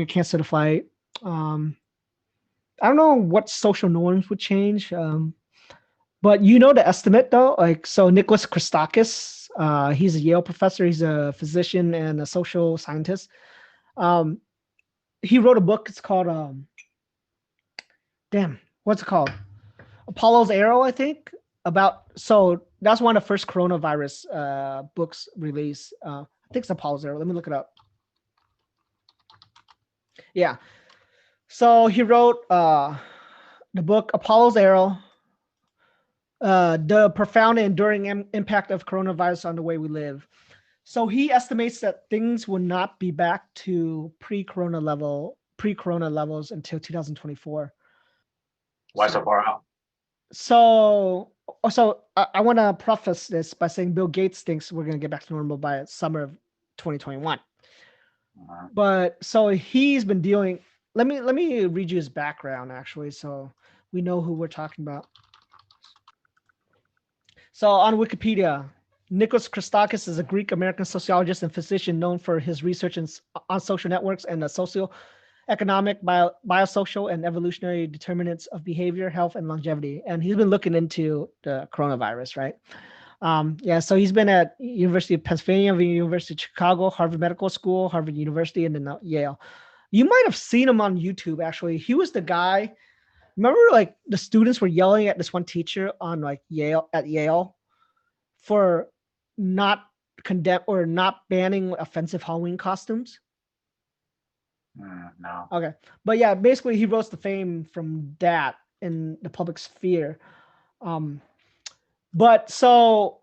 you cancel the flight. I don't know what social norms would change. But you know the estimate though, like so Nicholas Christakis, he's a Yale professor, he's a physician and a social scientist. Um, he wrote a book. It's called damn, what's it called? Apollo's Arrow, I think. About so that's one of the first coronavirus books released. I think it's Apollo's Arrow. Let me look it up. Yeah. So he wrote the book Apollo's Arrow, the profound and enduring impact of coronavirus on the way we live. So he estimates that things will not be back to pre-corona levels until 2024. Why so far out? So I want to preface this by saying Bill Gates thinks we're going to get back to normal by summer of 2021. But so he's been dealing. Let me read you his background actually, so we know who we're talking about. So on Wikipedia, Nicholas Christakis is a Greek-American sociologist and physician known for his research on social networks and the socio-economic, biosocial, and evolutionary determinants of behavior, health, and longevity. And he's been looking into the coronavirus, right? So he's been at University of Pennsylvania, the University of Chicago, Harvard Medical School, Harvard University, and then Yale. You might have seen him on YouTube, actually. He was the guy. Remember, like the students were yelling at this one teacher on like Yale for not banning offensive Halloween costumes. No. Okay, but yeah, basically he rose to fame from that in the public sphere. But so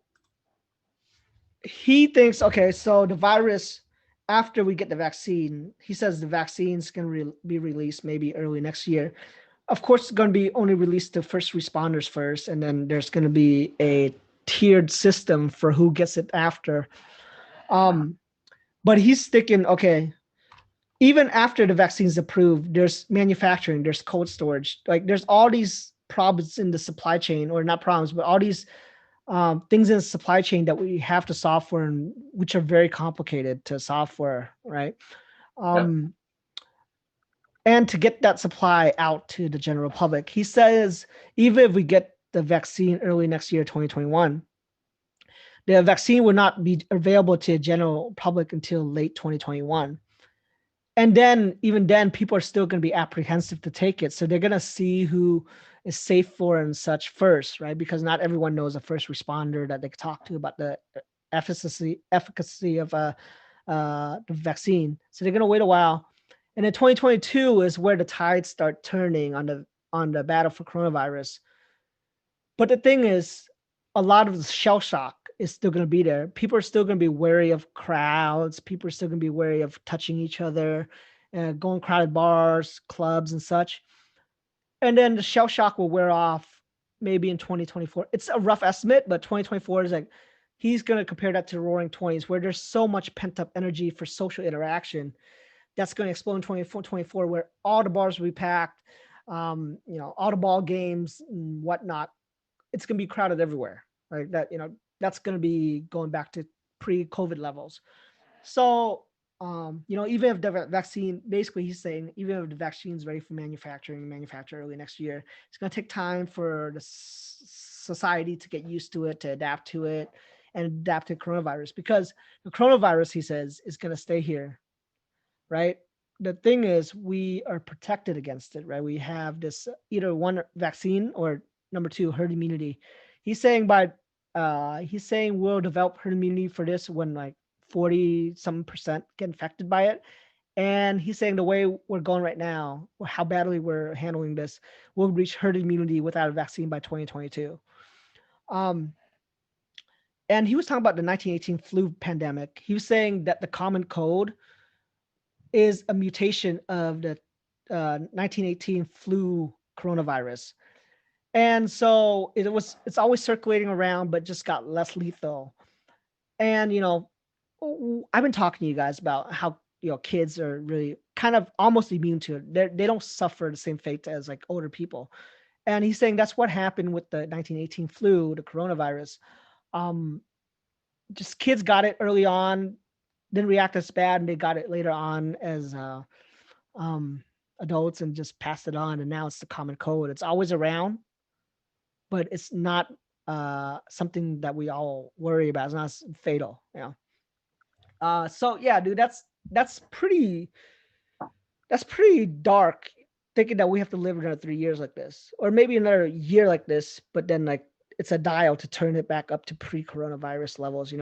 he thinks, okay, so the virus, after we get the vaccine, he says the vaccine's going to be released maybe early next year. Of course, it's going to be only released to first responders first, and then there's going to be a tiered system for who gets it after. But he's sticking, okay, even after the vaccine's approved, there's manufacturing, there's cold storage, like there's all these problems in the supply chain, or not problems, but all these things in the supply chain that we have to solve for, and which are very complicated to solve for, right? And to get that supply out to the general public. He says even if we get the vaccine early next year, 2021, the vaccine will not be available to the general public until late 2021. And then, even then, people are still going to be apprehensive to take it. So they're going to see who is safe for and such first, right? Because not everyone knows a first responder that they talk to about the efficacy of the vaccine. So they're going to wait a while. And then 2022 is where the tides start turning on the battle for coronavirus. But the thing is, a lot of the shell shock is still going to be there. People are still going to be wary of crowds. People are still going to be wary of touching each other, going crowded bars, clubs, and such. And then the shell shock will wear off maybe in 2024. It's a rough estimate, but 2024 is like, he's going to compare that to the roaring 20s, where there's so much pent up energy for social interaction. That's going to explode in 2024, where all the bars will be packed, all the ball games and whatnot. It's going to be crowded everywhere, right? That's going to be going back to pre-COVID levels. So, even if the vaccine, basically he's saying, even if the vaccine's ready for manufacture early next year, it's going to take time for the society to get used to it, to adapt to it, and adapt to coronavirus, because the coronavirus, he says, is going to stay here, right? The thing is, we are protected against it, right? We have this either one vaccine or number two, herd immunity. He's saying we'll develop herd immunity for this when like 40% get infected by it. And he's saying the way we're going right now, how badly we're handling this, we'll reach herd immunity without a vaccine by 2022. And he was talking about the 1918 flu pandemic. He was saying that the common cold is a mutation of the 1918 flu coronavirus. And so it's always circulating around, but just got less lethal. And, I've been talking to you guys about how, kids are really kind of almost immune to it. They don't suffer the same fate as like older people. And he's saying that's what happened with the 1918 flu, the coronavirus. Just kids got it early on, didn't react as bad, and they got it later on as um, adults and just passed it on, and now it's the common cold. It's always around, but it's not something that we all worry about. It's not fatal, you know. So yeah, dude, that's pretty that's pretty dark. Thinking that we have to live another 3 years like this, or maybe another year like this, but then like it's a dial to turn it back up to pre-coronavirus levels.